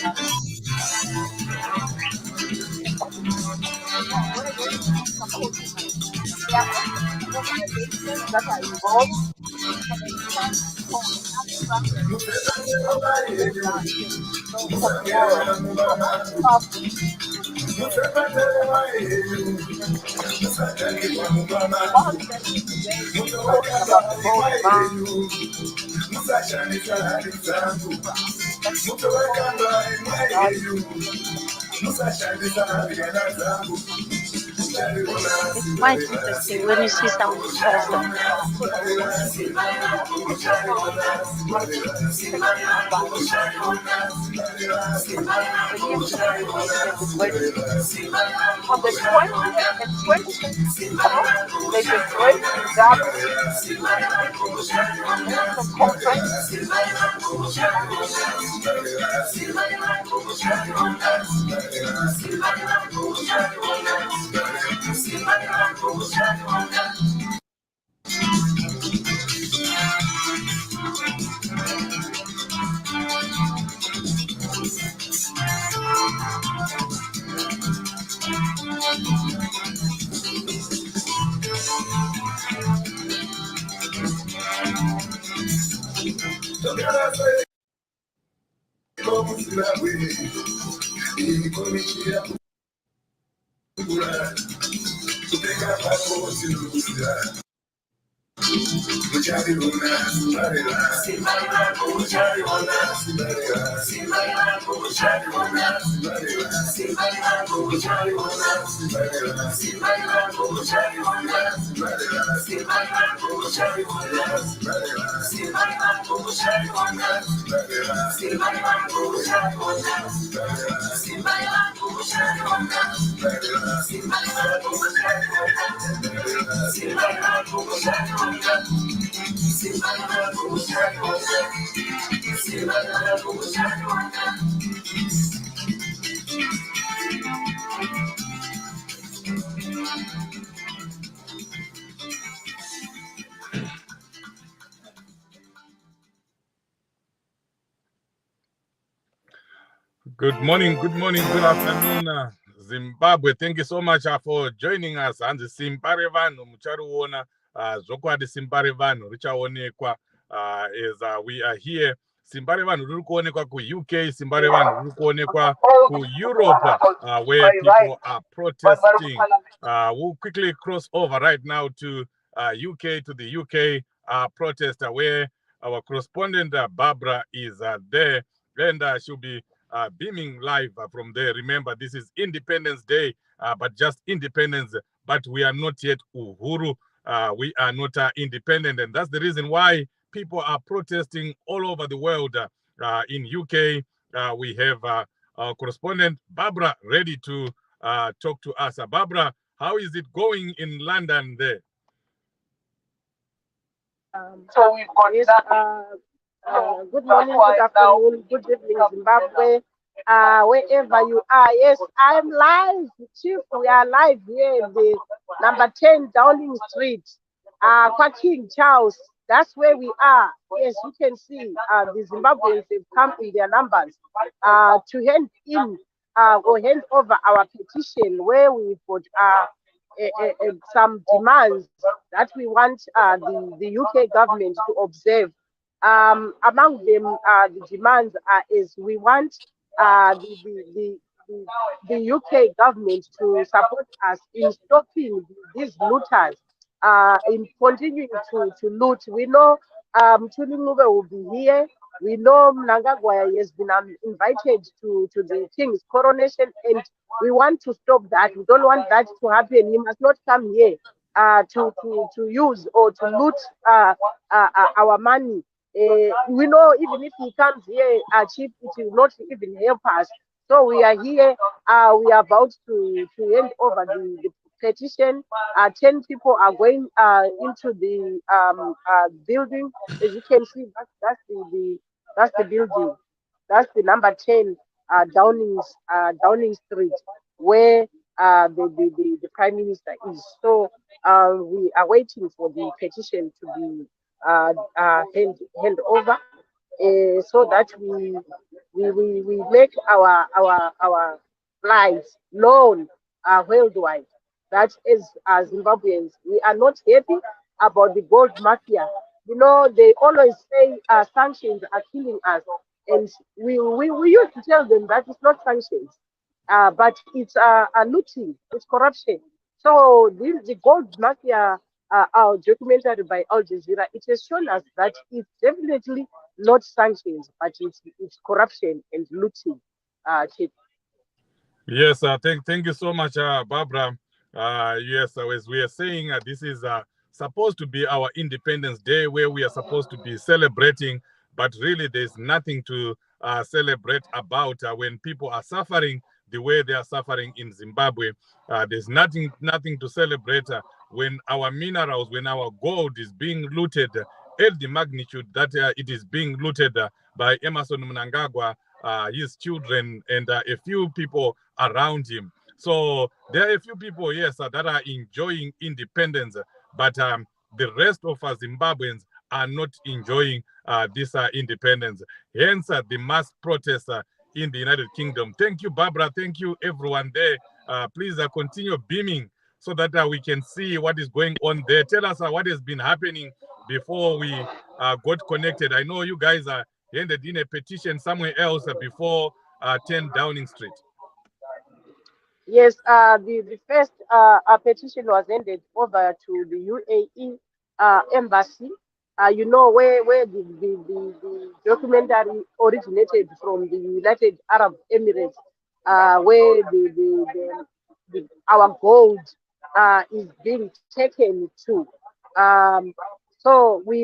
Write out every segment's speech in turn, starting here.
There are organizations that are involved. It's quite interesting when you see some On the 20th and 21st, there's a great gathering conference. Good morning, good afternoon, Zimbabwe. Thank you so much for joining us. And Simpare vanhu mucharuona zvokwadi Simpare vanhu richaonekwa as we are here. Simpare vanhu riri kuonekwa ku-UK, Simpare vanhu riri kuonekwa ku-Europe where people are protesting. We'll quickly cross over right now to UK, to the UK protest where our correspondent Barbara is there, and she'll be beaming live from there. Remember, this is Independence Day, but just independence, but we are not yet Uhuru. We are not independent, and that's the reason why people are protesting all over the world. In UK, we have our correspondent Barbara ready to talk to us. Barbara, how is it going in London there? So we've got good morning, good afternoon, good evening, Zimbabwe. Wherever you are, yes, I'm live, Chief. We are live here in the number 10 Downing Street, King Charles. That's where we are. Yes, you can see the Zimbabweans have come in their numbers to hand in or hand over our petition where we put some demands that we want the UK government to observe. Among them, the demands are is we want the UK government to support us in stopping these looters, in continuing to loot. We know Tulinube will be here. We know Mnangagwa has been invited to the king's coronation, and we want to stop that. We don't want that to happen. He must not come here to use or to loot our money. We know even if he comes here, Chief, it will not even help us. So we are here. We are about to hand over the petition. 10 people are going into the building. As you can see, that's the building. That's the number 10 Downing Street, where the Prime Minister is. So we are waiting for the petition to be hand over. so that we make our lives known worldwide. That is, as Zimbabweans, we are not happy about the gold mafia. You know, they always say sanctions are killing us, and we used to tell them that it's not sanctions, but it's a looting, it's corruption. So the gold mafia, our documentary by Al Jazeera, it has shown us that it's definitely not sanctions, but it's corruption and looting. Chief. Yes, thank you so much, Barbara. Yes, as we are saying, this is supposed to be our Independence Day, where we are supposed to be celebrating, but really there's nothing to celebrate about when people are suffering the way they are suffering in Zimbabwe. There's nothing to celebrate when our minerals, when our gold is being looted at the magnitude that it is being looted by Emerson Mnangagwa, his children, and a few people around him. So there are a few people, yes, that are enjoying independence, but the rest of us Zimbabweans are not enjoying this independence. Hence, the mass protests in the United Kingdom. Thank you, Barbara. Thank you, everyone there. Please continue beaming so that we can see what is going on there. Tell us what has been happening before we got connected. I know you guys handed in a petition somewhere else before 10 Downing Street. Yes, the first petition was handed over to the UAE embassy. You know where the documentary originated from, the United Arab Emirates, where our gold is being taken to. Um, so we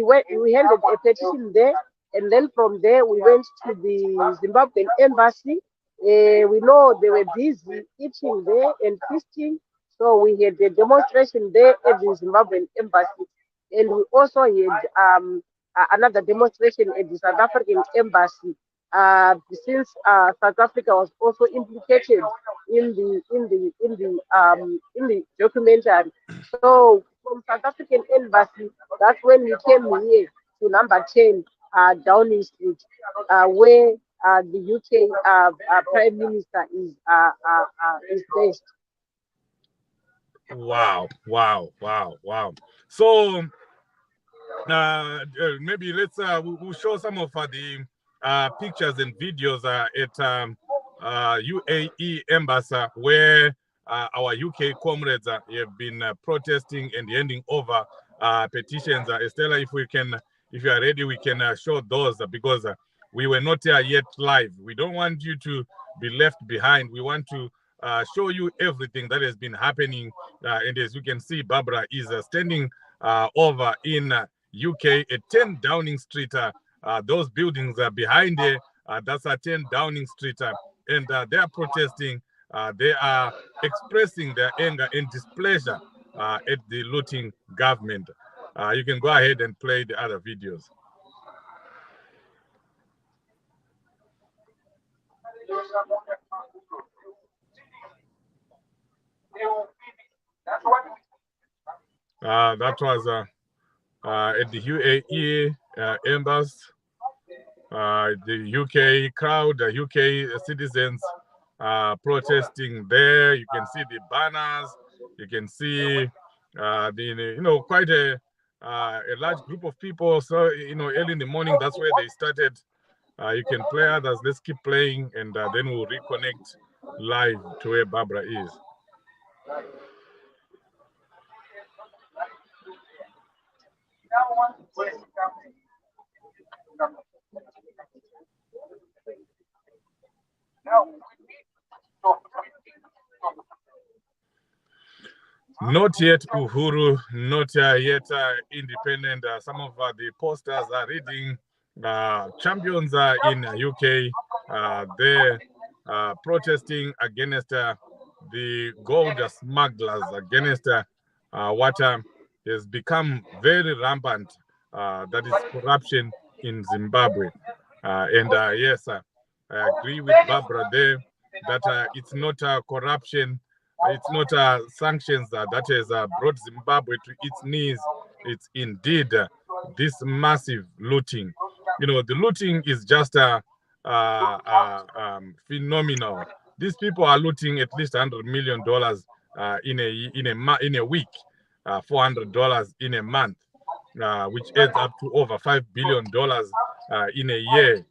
handed a petition there, and then from there we went to the Zimbabwean embassy. We know they were busy eating there and feasting, so we had a demonstration there at the Zimbabwean embassy, and we also had another demonstration at the South African embassy. Since South Africa was also implicated in the documentary, so from South African embassy, that's when we came here to number 10 Downing Street, where the UK Prime Minister is based. Wow. So maybe we'll show some of the pictures and videos at UAE embassy, where our UK comrades have been protesting and handing over petitions. Estella, if you are ready, we can show those because we were not yet live. We don't want you to be left behind. We want to show you everything that has been happening. And as you can see, Barbara is standing over in UK at 10 Downing Street. Those buildings are behind there. That's 10 Downing Street. And they are protesting. They are expressing their anger and displeasure at the looting government. You can go ahead and play the other videos. That was at the UAE embassy. The UK crowd, the UK citizens protesting there. You can see the banners. You can see quite a large group of people. So early in the morning, that's where they started. You can play others. Let's keep playing, and then we'll reconnect live to where Barbara is. Not yet Uhuru, not yet independent. Some of the posters are reading champions in UK. They're protesting against the gold smugglers, against what has become very rampant, that is corruption in Zimbabwe. And yes, I agree with Barbara there that it's not corruption, it's not sanctions that has brought Zimbabwe to its knees. It's indeed this massive looting. the looting is just phenomenal. These people are looting at least $100 million in a week, $400 in a month, which adds up to over $5 billion in a year.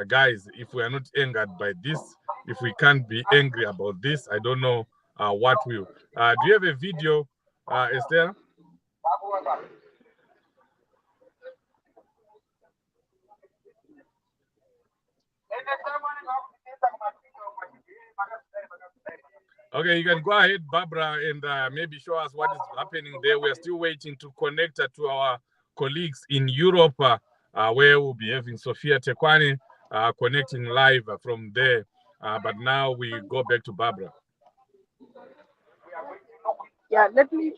Guys, if we are not angered by this, if we can't be angry about this, I don't know what will. Do you have a video, Esther? Okay, you can go ahead, Barbara, and maybe show us what is happening there. We are still waiting to connect to our colleagues in Europe, where we'll be having Sophia Tekwani connecting live from there. But now we go back to Barbara. Yeah, let me.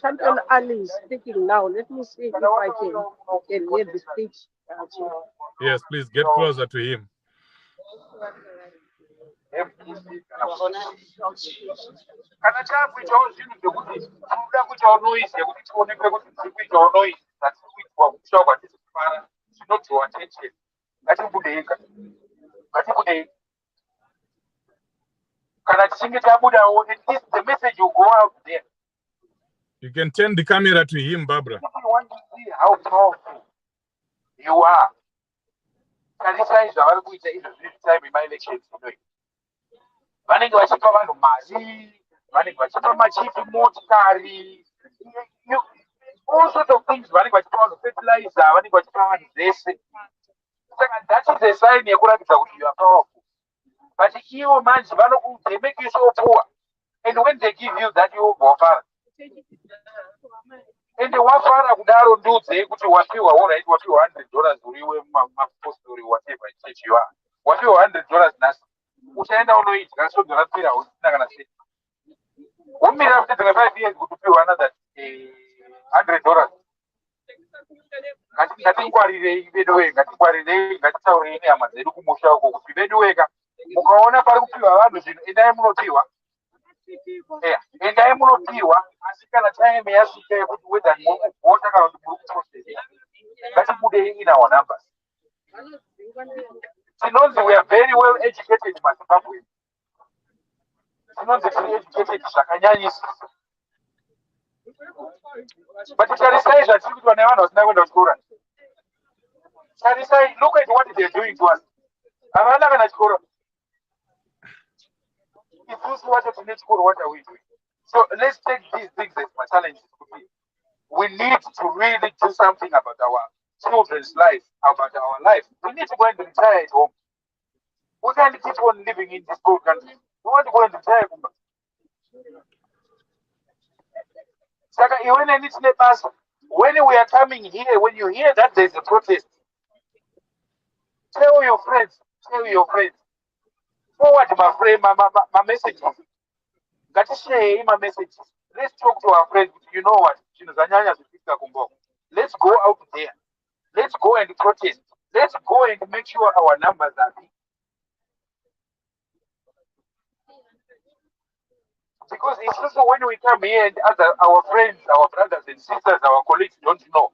Champion Ali is speaking now. Let me see if I can hear the speech. Chief. Yes, please get closer to him. Kana chakuitawo zvinhu zvekuti tinoda kuitawo noise yekuti tionekwe kuti tiri kuitawo noise dzatiri kuitwa kushava kwatiri kufara zvinodhiwa attention. Ngatibudeika, ngatibudei. Kana tichinge tabudawo, at least the message will go out there. You can turn the camera to him, Barbara. People want to see how powerful you are. Tarisai zvavari kuita izvozvi time ema-elections inoyi. Vanenge vachipa vanhu mari, vanenge vachipa machipi motikari, all sorts of things. Vanenge vachipa vanhu fertilizer, vanenge vachipa vanhu zvese. Saka that is a sign yekuratidza kuti you are powerful. But ivo manje they make you so poor, and when they give you that you wafara. And wafara kudaro ndudze kuti wapiwa, alright, wapiwa $100 uriwe mumapostori whatever church you are. Wapiwa $100 nasi. Uchaenda unoidya svodha rapera usina kana sei. Womira kuti 5 years kuti upiwe another $100. Ngatingwarirei vedu wega, ngatingwarirei, ngatitaurei nehama dzedu kumusha uko kuti vedu wega mukaona pari kupiwa vanhu zvinhu endai munopiwa. Endai munopiwa, asi kana time yasvika yekuti whether muri kuvhota kana kuti muri kuprocessa, ngatibudei in our numbers. Tinonzi we are very well educated muZimbabwe. Tinonzi tiri educated zvakanyanyisisa. But tarisai zvatiri kuitwa nevanhu vasina kuenda kuchikora. Tarisai, look at what they are doing to us. Havana kana chikora. Isusu wacho tine chikoro, what are we doing? So let's take these things as my challenges to be. We need to really do something about our children's life, about our life. We need to go and retire at home. We can't keep on living in this poor country. We want to go and retire. Saka, when we are coming here, when you hear that there's a protest, tell your friends, forward my messages. Share my messages. Let's talk to our friends. You know what? Let's go out there. Let's go and protest. Let's go and make sure our numbers are big. Because it's also when we come here and our friends, our brothers and sisters, our colleagues don't know,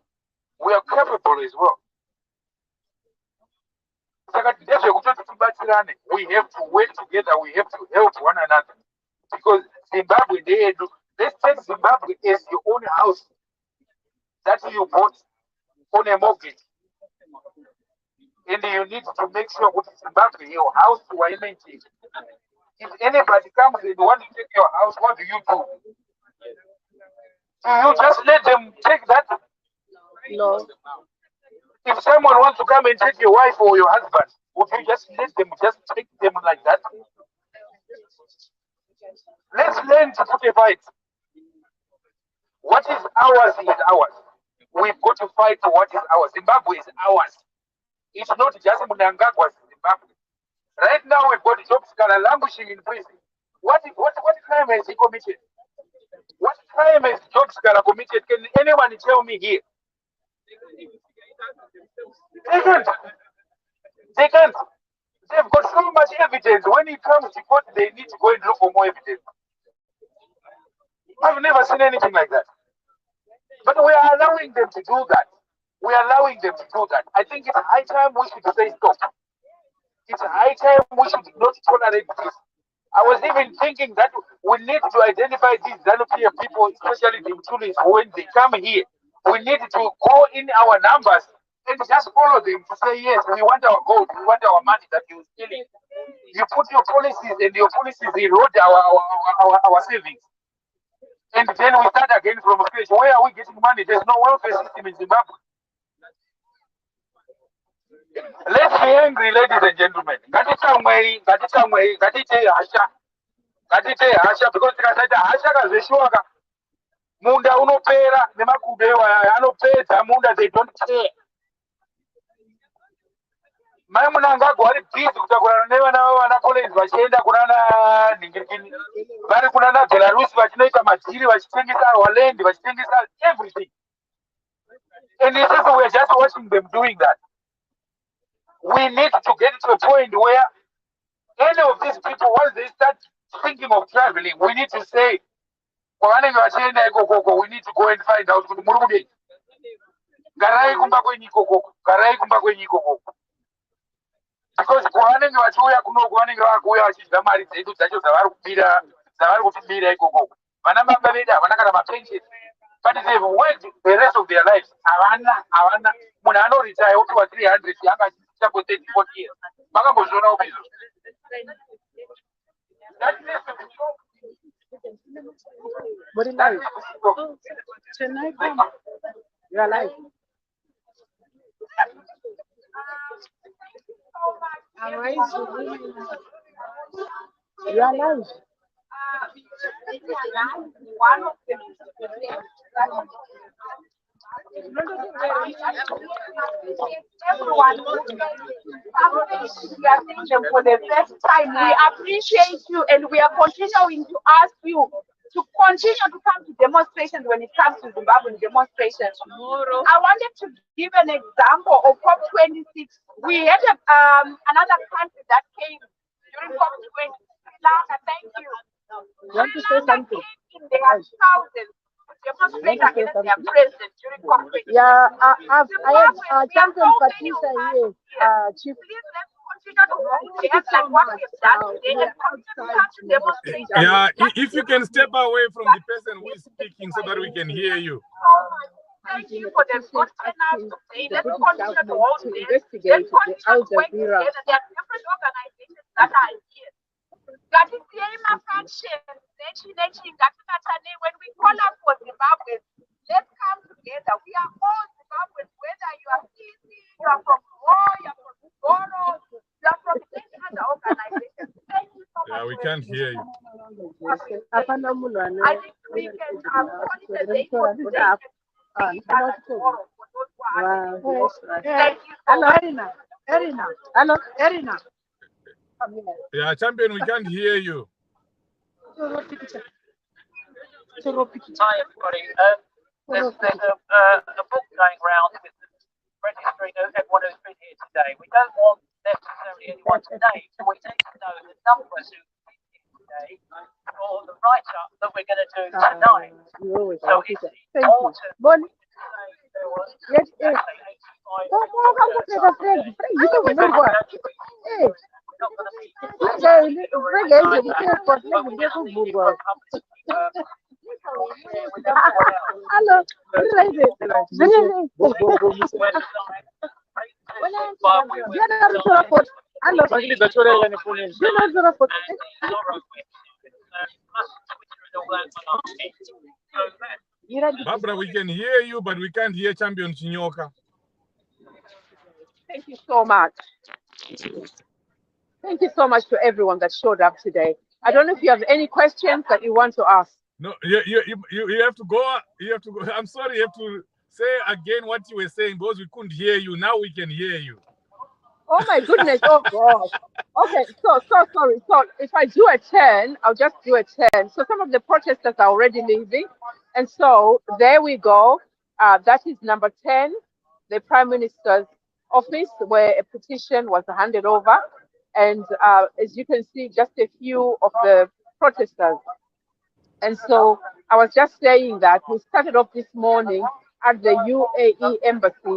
we are capable as well. We have to work together. We have to help one another. Because Zimbabwe, let's take Zimbabwe as your own house that you bought on a mortgage. And you need to make sure with Zimbabwe, your house to maintain. If anybody comes and wants to take your house, what do? Do you just let them take that? No. If someone wants to come and take your wife or your husband, would you just let them just take them like that? Let's learn to put a fight. What is ours is ours. We've got to fight for what is ours. Zimbabwe is ours. It's not just Mnangagwa's Zimbabwe. Right now we've got jobs that are languishing in prison. What crime has he committed? What crime has jobs that are committed? Can anyone tell me here? They can't. They can't. They've got so much evidence. When it comes to court, they need to go and look for more evidence. I've never seen anything like that. But we are allowing them to do that. We are allowing them to do that. I think it's high time we should say stop. It's high time we should not tolerate this. I was even thinking that we need to identify these ZANU-PF people, especially the tourists, when they come here. We need to go in our numbers and just follow them to say, yes, we want our gold, we want our money that you're stealing. You put your policies and your policies erode our savings. And then we start again from scratch. Where are we getting money? There's no welfare system in Zimbabwe. Let's be angry, ladies and gentlemen. Ngatite hasha because tikasaita hasha kazeshuwaka munda unopera nemakubewa anopedza munda, they don't care. Mai munangagwa vari bhizi kutakurana nevana vana college vachienda kunana nhingirikini, vari kunana Belarus vachinoita madhiri vachitengesa our land, vachitengesa everything. And we are just watching them doing that. We need to get to a point where any of these people, once they start thinking of traveling, we need to say, we need to go and find out. Because kwavanenge vachiuya kuno kwavanenge vakuuya vachidya mari dzedu dzacho dzavari kutibira ikoko, vana baba vedu havana kana mapension, but they've worked the rest of their lives. Havana munhu anoretire opiwa 300 yanga achichako 30-40 years. Makambozviona izvo? That needs to be shown. What is life? You are live. You are live. Everyone who we are seeing them for the first time. We appreciate you, and we are continuing to ask you to continue to come to demonstrations when it comes to Zimbabwean demonstrations. I wanted to give an example of COP26. We had another country that came during COP26. Thank you. Want to say something? They had thousands to demonstrate against their president during COP26. Yeah, I have Champion Patricia here, Chief. Please let's continue to react like what we've done today and continue to come to demonstrate. Yeah, if you can step away from the person who is speaking so that we can hear you. Thank you for the good turnout today. Let's continue to hold this. Investigate the Al Let's Jazeera. together. There are different organizations that are here. When we call up for Zimbabwe, let's come together. We are all Zimbabweans, whether you are easy, you are from Roy, you are from Goro, you are from any other organization. Thank you so much. Yeah, we can't hear you. I think we can call it a day for today. Thank you so much. Erina. Yeah, Champion, we can't hear you. Hi everybody. There's a book going around with registering everyone who's been here today. We don't want necessarily anyone's name, so we need to know the numbers who've been here today for the write-up that we're going to do tonight. So it's important to say there was, let's say, 85. Barbara, we can hear you, but we can't hear Champion Chinyoka. Thank you so much. Thank you so much to everyone that showed up today. I don't know if you have any questions that you want to ask. No, you have to go. You have to go. I'm sorry, you have to say again what you were saying because we couldn't hear you. Now we can hear you. Oh my goodness! Oh God. Okay, so sorry. So if I do a turn, I'll just do a turn. So some of the protesters are already leaving, and so there we go. That is number 10, the Prime Minister's office, where a petition was handed over, and as you can see, just a few of the protesters. And so I was just saying that we started off this morning at the UAE Embassy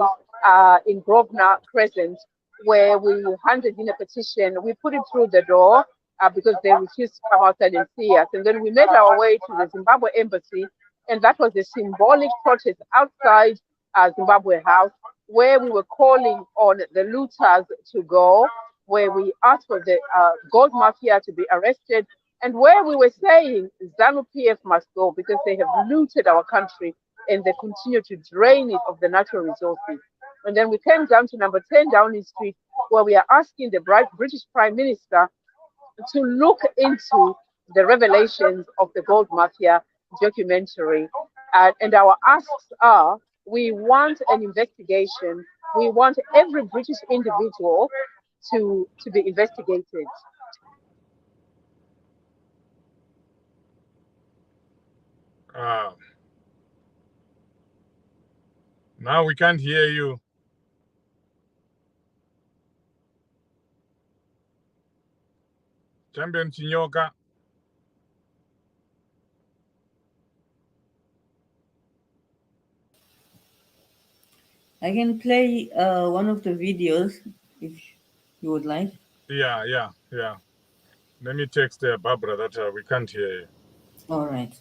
in Grosvenor Crescent, where we handed in a petition. We put it through the door because they refused to come outside and see us. And then we made our way to the Zimbabwe Embassy, and that was a symbolic protest outside Zimbabwe House, where we were calling on the looters to go, where we asked for the gold mafia to be arrested, and where we were saying ZANU PF must go because they have looted our country and they continue to drain it of the natural resources. And then we came down to number 10 Downing Street, where we are asking the British Prime Minister to look into the revelations of the gold mafia documentary. And our asks are, we want an investigation. We want every British individual to be investigated. Now we can't hear you. Champion Chinyoka. I can play one of the videos if you would like. Yeah. Let me text Barbara that we can't hear you. All right.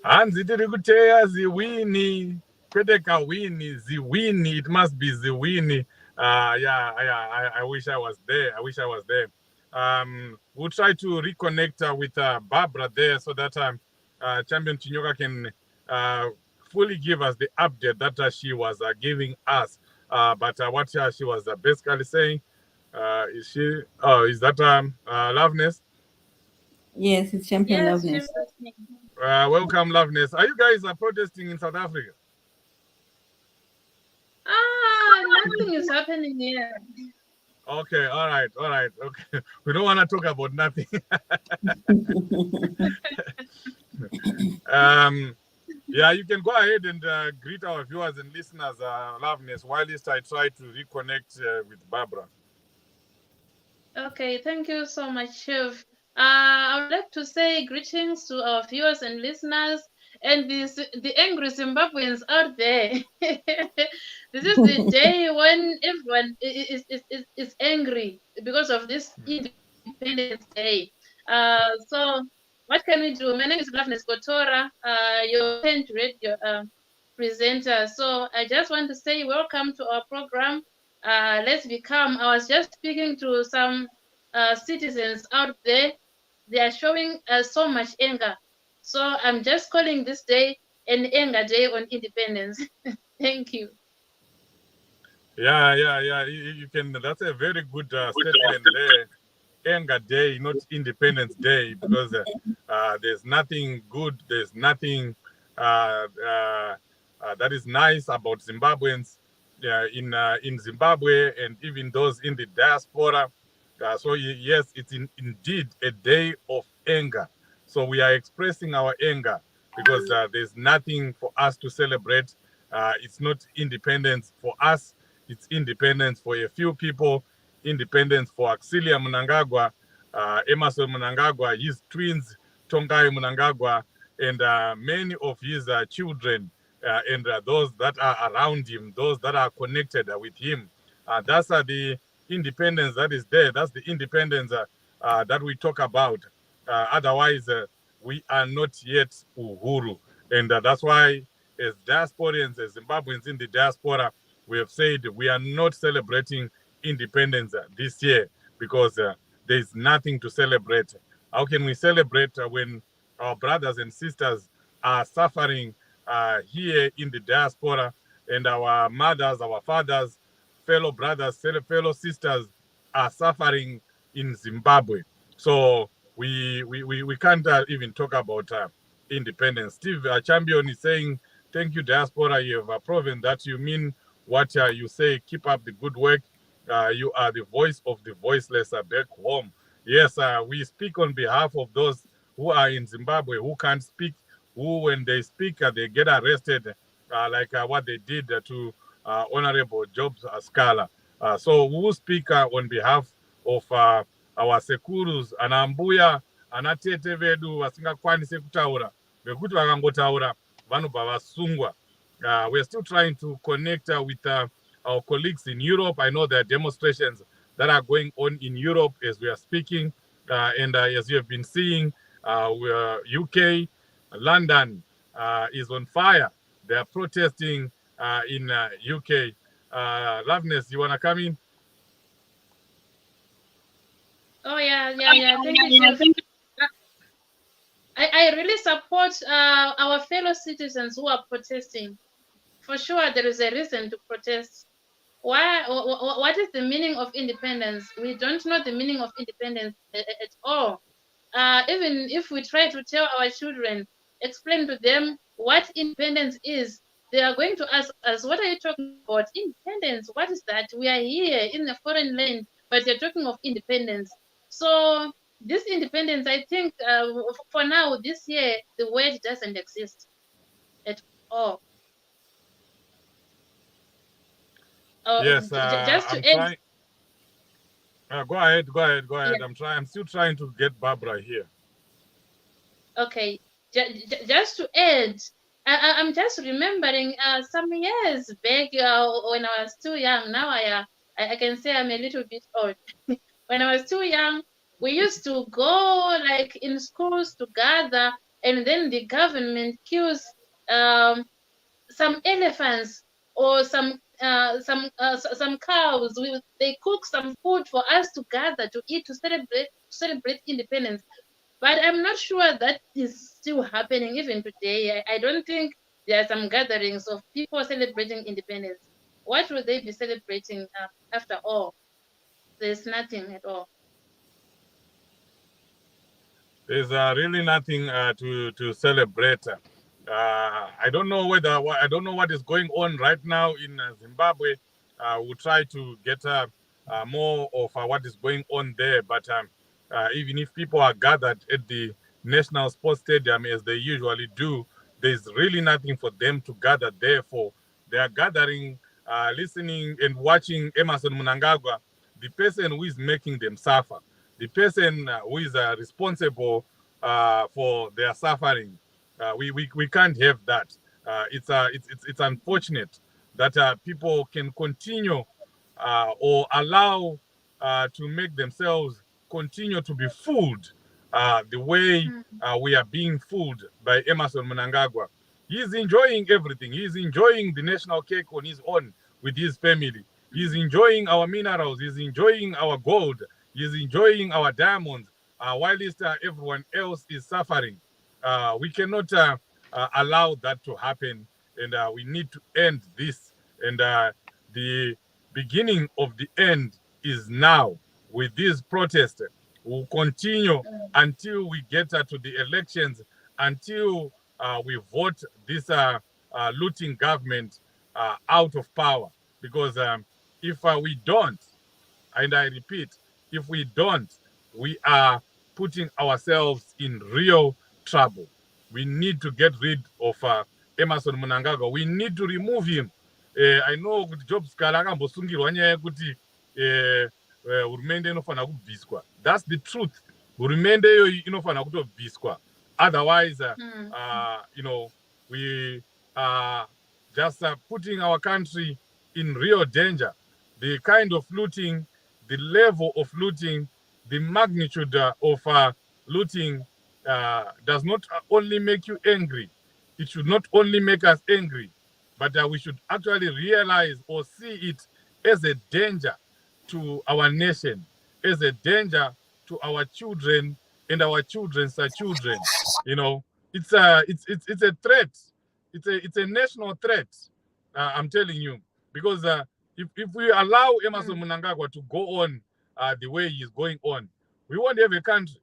Hanzi tiri kuteya ziwini kwete kawini ziwini, it must be ziwini. I wish I was there. We'll try to reconnect with Barbara there so that Champion Chinyoka can fully give us the update that she was giving us. But what she was basically saying, is that Loveness? Yes, it's Champion Loveness. Welcome, Loveness. Are you guys protesting in South Africa? Nothing is happening here. Okay, all right. Okay, we don't want to talk about nothing. Yeah, you can go ahead and greet our viewers and listeners, Loveness, while I try to reconnect with Barbara. Okay, thank you so much, Chef. I would like to say greetings to our viewers and listeners and the angry Zimbabweans out there. This is the day when everyone is angry because of this Independence Day. So what can we do? My name is Loveness Kotora, your tent radio presenter. So I just want to say welcome to our program. Let's become. I was just speaking to some citizens out there. They are showing so much anger. So I'm just calling this day an anger day on independence. Thank you. Yeah. You can. That's a very good statement there. Anger Day, not Independence Day, because there's nothing good. There's nothing that is nice about Zimbabweans in Zimbabwe and even those in the diaspora. So yes, it's indeed a day of anger. So we are expressing our anger because there's nothing for us to celebrate. It's not independence for us. It's independence for a few people. Independence for Auxilia Mnangagwa, Emerson Mnangagwa, his twins, Tongai Mnangagwa, and many of his children, and those that are around him, those that are connected with him. That's the independence that is there. That's the independence that we talk about. Otherwise, we are not yet Uhuru. And that's why, as diasporians, as Zimbabweans in the diaspora, we have said we are not celebrating independence this year because there's nothing to celebrate. How can we celebrate when our brothers and sisters are suffering here in the diaspora, and our mothers, our fathers, fellow brothers, fellow sisters are suffering in Zimbabwe? So we can't even talk about independence. Steve Champion is saying, thank you, Diaspora. You have proven that you mean what you say. Keep up the good work. You are the voice of the voiceless back home. Yes, we speak on behalf of those who are in Zimbabwe, who can't speak, who, when they speak, they get arrested, like what they did to Honorable Jobs Scala. So we will speak on behalf of our sekurus, anambuya, anatete vedu vasingakwanise kutaura, vekuti vakangotaura vanobva vasungwa. We're still trying to connect with our colleagues in Europe. I know there are demonstrations that are going on in Europe as we are speaking. And as you have been seeing, UK, London is on fire. They are protesting in UK. Loveness, you want to come in? Oh, yeah. Thank you, Chef. I really support our fellow citizens who are protesting. For sure, there is a reason to protest. Why? What is the meaning of independence? We don't know the meaning of independence at all. Even if we try to tell our children, explain to them what independence is, they are going to ask us, what are you talking about? Independence, what is that? We are here in a foreign land, but you're talking of independence. So this independence, I think for now, this year, the word doesn't exist at all. Yes, Just to I'm end. trying. Go ahead. Yeah. I'm still trying to get Barbara here. Okay, just to add, I'm just remembering some years back when I was too young. Now I can say I'm a little bit old. When I was too young, we used to go like in schools to gather, and then the government kills some elephants or some cows. They cook some food for us to gather to eat to celebrate independence. But I'm not sure that is still happening even today. I don't think there are some gatherings of people celebrating independence. What will they be celebrating after all? There's nothing at all. There's really nothing to celebrate. I don't know what is going on right now in Zimbabwe. We'll try to get more of what is going on there. But even if people are gathered at the National Sports Stadium as they usually do, there's really nothing for them to gather there for. They are gathering, listening and watching Emerson Mnangagwa, the person who is making them suffer, the person who is responsible for their suffering. We can't have that. It's unfortunate that people can continue or allow to make themselves continue to be fooled the way we are being fooled by Emerson Mnangagwa. He's enjoying everything. He's enjoying the national cake on his own with his family. He's enjoying our minerals. He's enjoying our gold. He's enjoying our diamonds, whilst everyone else is suffering. We cannot allow that to happen, and we need to end this. And the beginning of the end is now with this protest. We'll continue until we get to the elections, until we vote this looting government out of power. Because if we don't, and I repeat, if we don't, we are putting ourselves in real trouble. We need to get rid of Emerson Mnangagwa. We need to remove him. I know kuti Job Scala akambosungirwa nyaya yekuti hurumende inofana kubviswa. That's the truth. Hurumende iyoyi inofana kutobviswa. Otherwise, we are just putting our country in real danger. The kind of looting, the level of looting, the magnitude of looting does not only make you angry. It should not only make us angry, but we should actually realize or see it as a danger to our nation, as a danger to our children and our children's children. It's a threat. It's a national threat. I'm telling you, because if we allow Emerson Mnangagwa to go on the way he's going on, we won't have a country.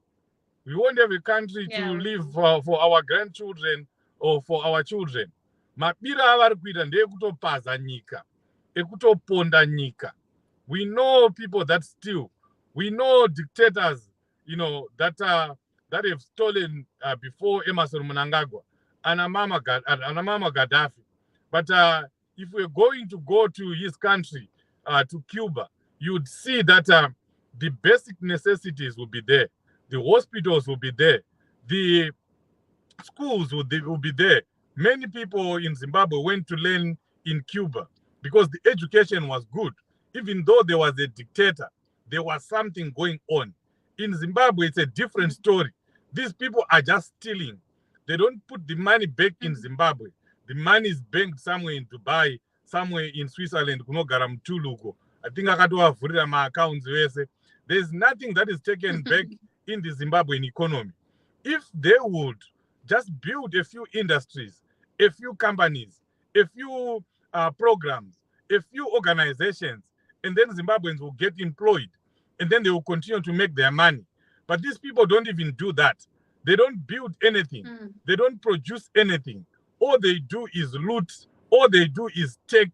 We won't have a country to live for our grandchildren or for our children. Mabira avari kuita ndekutopaza nyika, ekutoponda nyika. We know people that steal. We know dictators, that have stolen before Emerson Mnangagwa and Amama Gaddafi. But if we're going to go to his country, to Cuba, you'd see that the basic necessities will be there. The hospitals will be there. The schools will be there. Many people in Zimbabwe went to learn in Cuba because the education was good. Even though there was a dictator, there was something going on. In Zimbabwe, it's a different story. These people are just stealing. They don't put the money back in Zimbabwe. The money is banked somewhere in Dubai, somewhere in Switzerland. I think my accounts. There's nothing that is taken back in the Zimbabwean economy. If they would just build a few industries, a few companies, a few programs, a few organizations, and then Zimbabweans will get employed, and then they will continue to make their money. But these people don't even do that. They don't build anything. They don't produce anything. All they do is loot. All they do is take.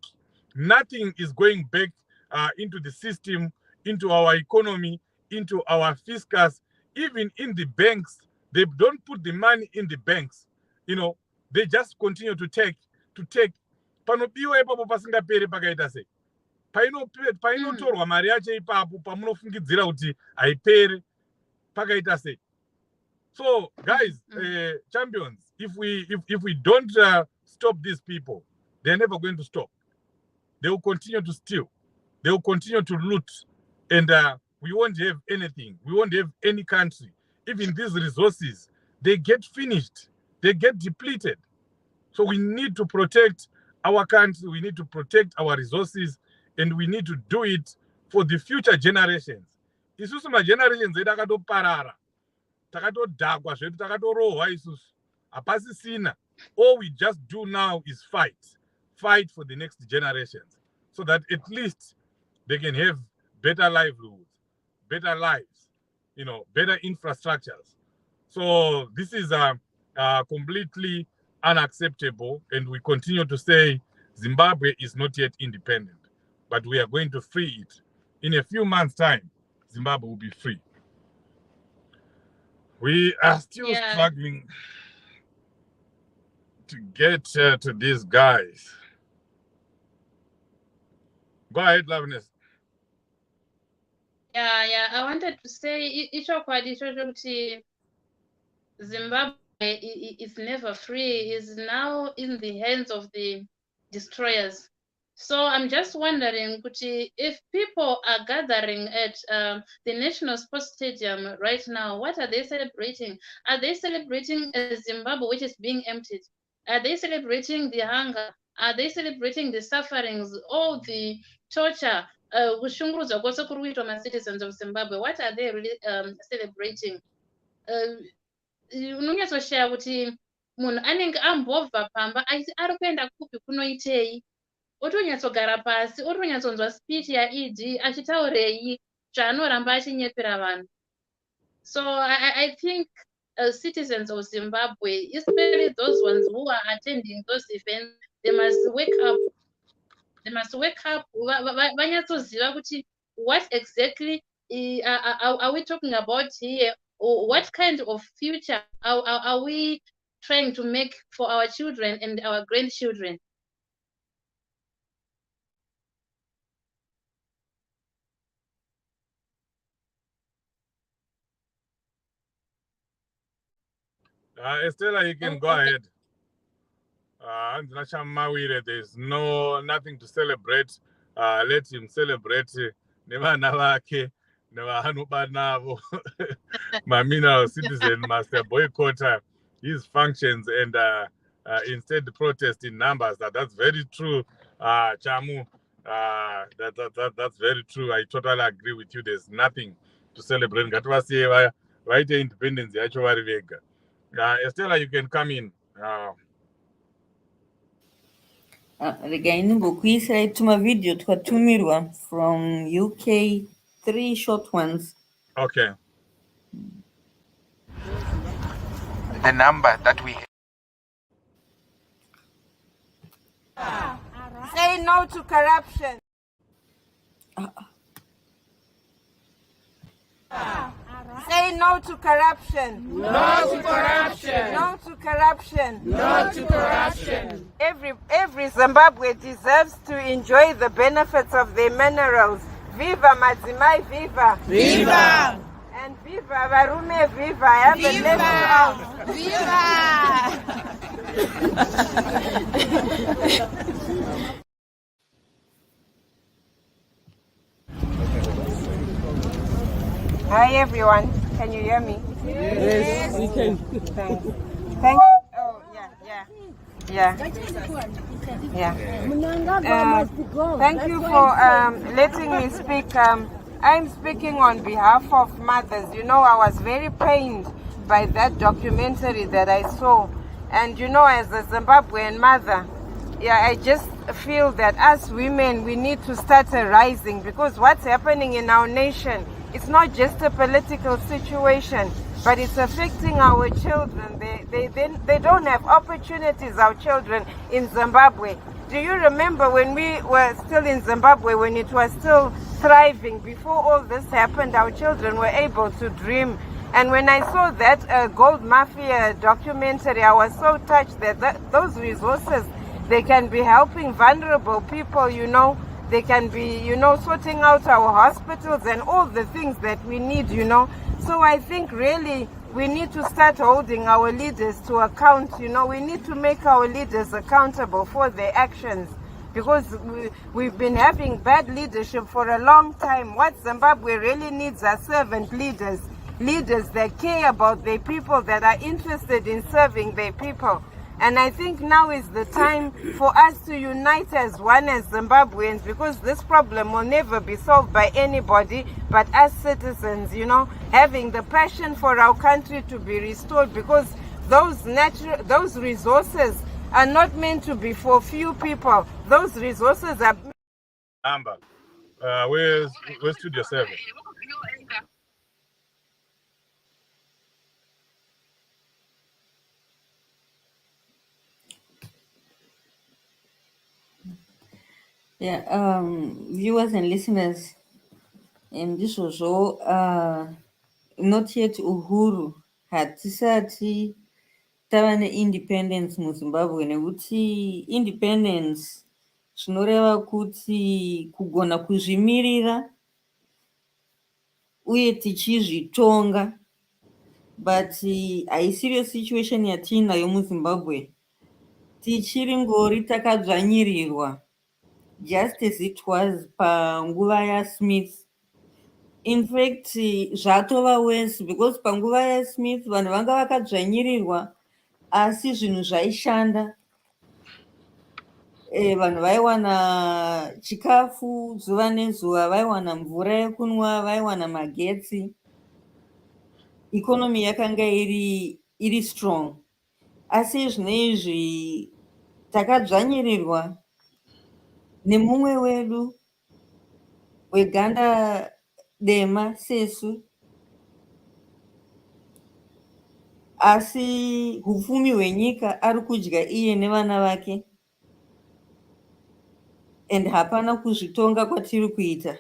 Nothing is going back into the system, into our economy, into our fiscus, even in the banks. They don't put the money in the banks. They just continue to take. Panobiwa ipapo pasingaperi pakaita sei. Painotorwa mari yacho ipapo pamunofungidzira kuti haiperi pakaita sei. So guys, champions, if we don't stop these people, they're never going to stop. They will continue to steal. They will continue to loot, and we won't have anything. We won't have any country. Even these resources, they get finished. They get depleted. So we need to protect our country. We need to protect our resources, and we need to do it for the future generations. Isusu magenerations edu akatoparara. Takatodhakwa zvedu, takatorohwa isusu. Hapasisina. All we just do now is fight for the next generations, so that at least they can have better livelihoods, better lives, better infrastructures. So this is completely unacceptable, and we continue to say Zimbabwe is not yet independent, but we are going to free it. In a few months' time, Zimbabwe will be free. We are still struggling to get to these guys. Go ahead, Loveness. Yeah. I wanted to say, Zimbabwe is never free, is now in the hands of the destroyers. So I'm just wondering, if people are gathering at the National Sports Stadium right now, what are they celebrating? Are they celebrating a Zimbabwe which is being emptied? Are they celebrating the hunger? Are they celebrating the sufferings, all the torture, kushungurudza kwose kuri kuitwa ma-citizens of Zimbabwe? What are they really celebrating? Unonyatsoshaya kuti munhu anenge ambobva pamba asi ari kuenda kupi kunoitei, otonyatsogara pasi, otonyatsonzwa speech yaED achitaurei zvaanoramba achinyepera vanhu. So I think citizens of Zimbabwe, especially those ones who are attending those events, they must wake up. Vanyatsoziva kuti what exactly are we talking about here, or what kind of future are we trying to make for our children and our grandchildren? Estella, you can go ahead. There's nothing to celebrate. Let him celebrate. Nevana vake, nevahanuba navo. Mamina citizen must boycott his functions and instead protest in numbers. That's very true, Chamu. That's very true. I totally agree with you. There's nothing to celebrate. Right, independence. Estella, you can come in. Regaini ngokuisa tuma video tukatumirwa from UK, 3 short ones. Okay. the number that we have. Say no to corruption. Say no to corruption. No to corruption. No to corruption. No to corruption. Every Zimbabwe deserves to enjoy the benefits of their minerals. Viva Madzimai, viva! Viva! And viva Varume, viva! Have a Viva! Hi everyone, can you hear me? Yes, we can. Thanks. Thank you. Oh, yeah. Thank you for letting me speak. I'm speaking on behalf of mothers. You know, I was very pained by that documentary that I saw. And you know, as a Zimbabwean mother, I just feel that as women, we need to start a rising, because what's happening in our nation, it's not just a political situation, but it's affecting our children. They don't have opportunities, our children in Zimbabwe. Do you remember when we were still in Zimbabwe, when it was still thriving, before all this happened, our children were able to dream. And when I saw that gold mafia documentary, I was so touched that those resources, they can be helping vulnerable people, you know. They can be, you know, sorting out our hospitals and all the things that we need, you know. So I think really we need to start holding our leaders to account, you know. We need to make our leaders accountable for their actions, because we've been having bad leadership for a long time. What Zimbabwe really needs are servant leaders, leaders that care about their people, that are interested in serving their people. And I think now is the time for us to unite as one, as Zimbabweans, because this problem will never be solved by anybody but us citizens, you know, having the passion for our country to be restored, because those resources are not meant to be for few people. Those resources are... Amber, where's Studio 7? Yeah, viewers and listeners, and this was all, not yet Uhuru hatisati tava neindependence muZimbabwe, nekuti independence zvinoreva kuti kugona kuzvimirira uye tichizvitonga, but haisiriyo situation yatiinayo muZimbabwe. Tichiri ngori takadzvanyirirwa, just as it was panguva yaSmith. In fact, zvatova worse, because panguva yaSmith vanhu vanga vakadzvanyirirwa asi zvinhu zvaishanda. Vanhu vaiwana chikafu zuva nezuva, vaiwana mvura yekunwa, vaiwana magetsi. Economy yakanga iri strong. Asi zvinezvi takadzvanyirirwa nemumwe wedu weganda dema sesu, asi hupfumi hwenyika ari kudya iye nevana vake, and hapana kuzvitonga kwatiri kuita.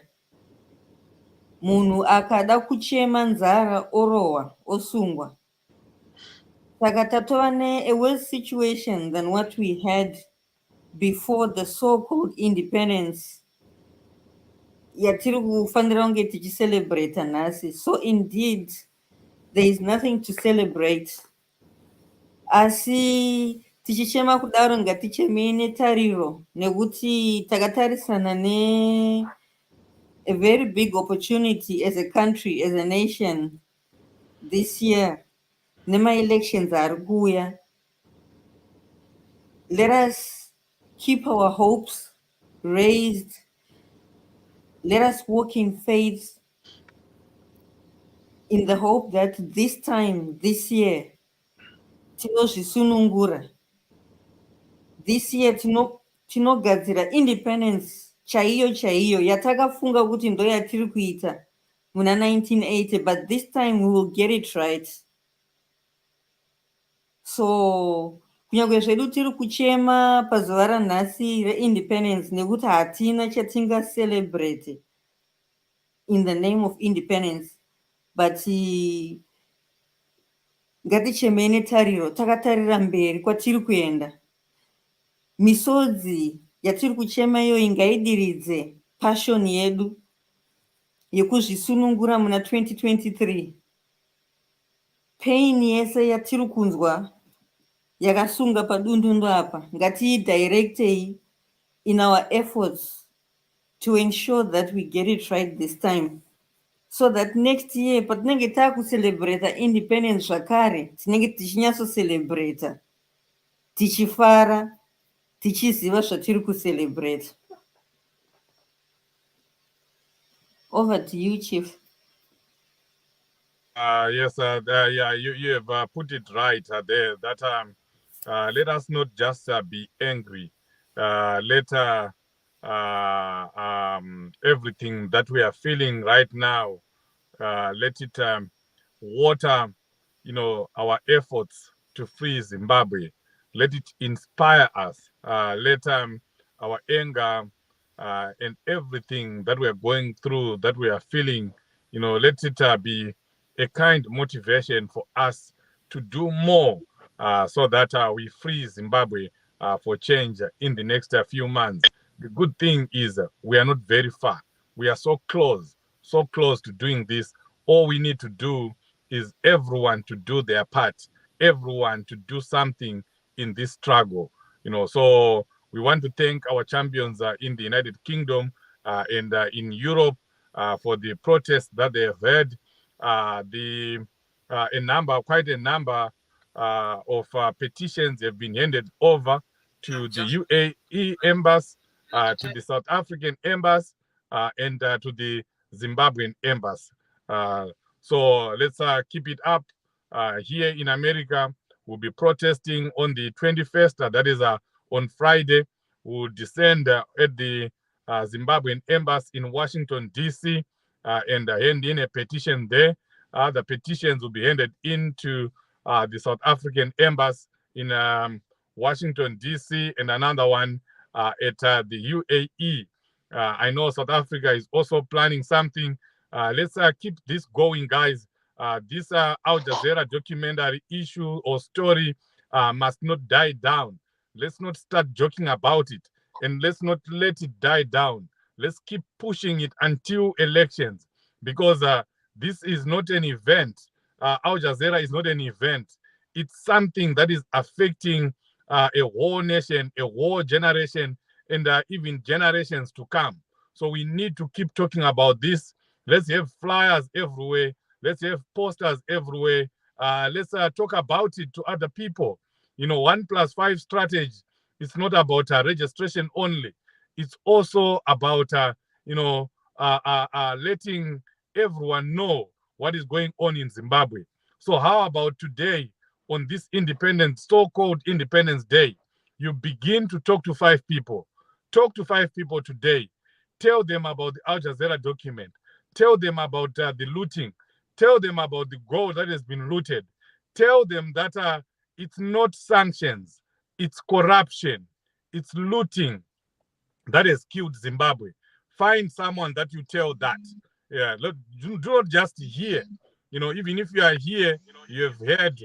Munhu akada kuchema nzara orohwa, osungwa. Saka tatova a worse situation than what we had before the so-called independence yatiri kufanira kunge tichicelebrate nhasi. So indeed, there is nothing to celebrate. Asi tichichema kudaro ngatichemei netariro, nekuti takatarisana a very big opportunity as a country, as a nation this year. Nema-elections ari kuuya. Let us keep our hopes raised. Let us walk in faith, in the hope that this time, this year, tinozvisunungura. This year tinogadzira independence chaiyo yatakafunga kuti ndo yatiri kuita muna 1980, but this time we will get it right. So kunyange zvedu tiri kuchema pazuva ranhasi reindependence nekuti hatina chatinga celebrate in the name of independence, but ngatichemei netariro, takatarira mberi kwatiri kuenda. Misodzi yatiri kuchema iyoyi ngaidiridze passion yedu yekuzvisunungura muna 2023. Pain yese yatiri kunzwa yakasunga padundundu apa ngatiidirectei in our efforts to ensure that we get it right this time, so that next year patinenge taakucelebrata independence zvakare tinenge tichinyatsocelebrata tichifara tichiziva zvatiri kucelebrate. Over to you, Chief. Yes, yeah, you have put it right there. That let us not just be angry. Let everything that we are feeling right now, let it water, our efforts to free Zimbabwe. Let it inspire us. Let our anger and everything that we are going through, that we are feeling, let it be a kind motivation for us to do more so that we free Zimbabwe for change in the next few months. The good thing is we are not very far. We are so close to doing this. All we need to do is everyone to do their part, everyone to do something in this struggle. So we want to thank our champions in the United Kingdom and in Europe for the protests that they have had. Quite a number of petitions have been handed over to the UAE embassy, to the South African embassy, and to the Zimbabwean embassy. So let's keep it up. Here in America, we'll be protesting on the 21st, that is on Friday. We'll descend at the Zimbabwean embassy in Washington, D.C., and hand in a petition there. The petitions will be handed into the South African embassy in Washington, D.C., and another one at the UAE. I know South Africa is also planning something. Let's keep this going, guys. This Al Jazeera documentary issue or story must not die down. Let's not start joking about it, and let's not let it die down. Let's keep pushing it until elections, because this is not an event. Al Jazeera is not an event. It's something that is affecting a whole nation, a whole generation, and even generations to come. So we need to keep talking about this. Let's have flyers everywhere. Let's have posters everywhere. Let's talk about it to other people. 1+5 strategy. It's not about registration only. It's also about letting everyone know what is going on in Zimbabwe. So how about today, on this so-called Independence Day, you begin to talk to 5 people. Talk to 5 people today. Tell them about the Al Jazeera document. Tell them about the looting. Tell them about the gold that has been looted. Tell them that it's not sanctions, it's corruption, it's looting that has killed Zimbabwe. Find someone that you tell that. Yeah, do not just hear. Even if you are here, you have heard,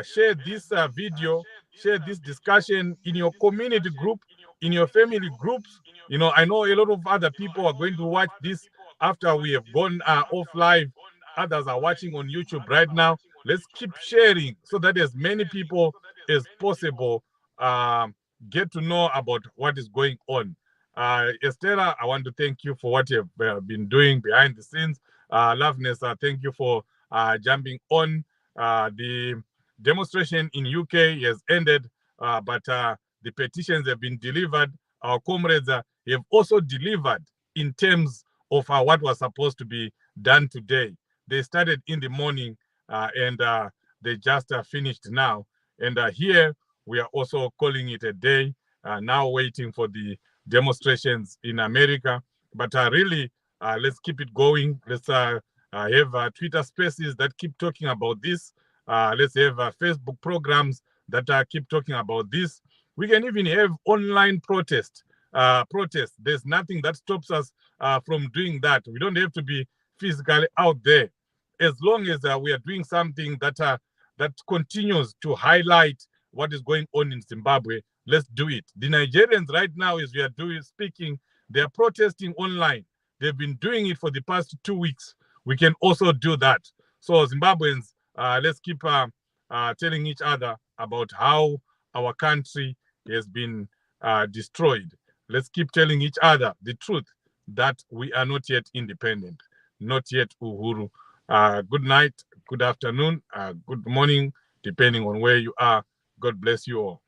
share this video, share this discussion in your community group, in your family groups. I know a lot of other people are going to watch this after we have gone off live. Others are watching on YouTube right now. Let's keep sharing so that as many people as possible get to know about what is going on. Estella, I want to thank you for what you've been doing behind the scenes. Loveness, thank you for jumping on. The demonstration in UK has ended, but the petitions have been delivered. Our comrades have also delivered in terms of what was supposed to be done today. They started in the morning and they just finished now. And here we are also calling it a day, now waiting for the demonstrations in America. But really, let's keep it going. Let's have Twitter spaces that keep talking about this. Let's have Facebook programs that keep talking about this. We can even have online protest. There's nothing that stops us from doing that. We don't have to be physically out there. As long as we are doing something that continues to highlight what is going on in Zimbabwe, let's do it. The Nigerians right now, as we are speaking, they are protesting online. They've been doing it for the past 2 weeks. We can also do that. So Zimbabweans, let's keep telling each other about how our country has been destroyed. Let's keep telling each other the truth that we are not yet independent, not yet Uhuru. Good night, good afternoon, good morning, depending on where you are. God bless you all.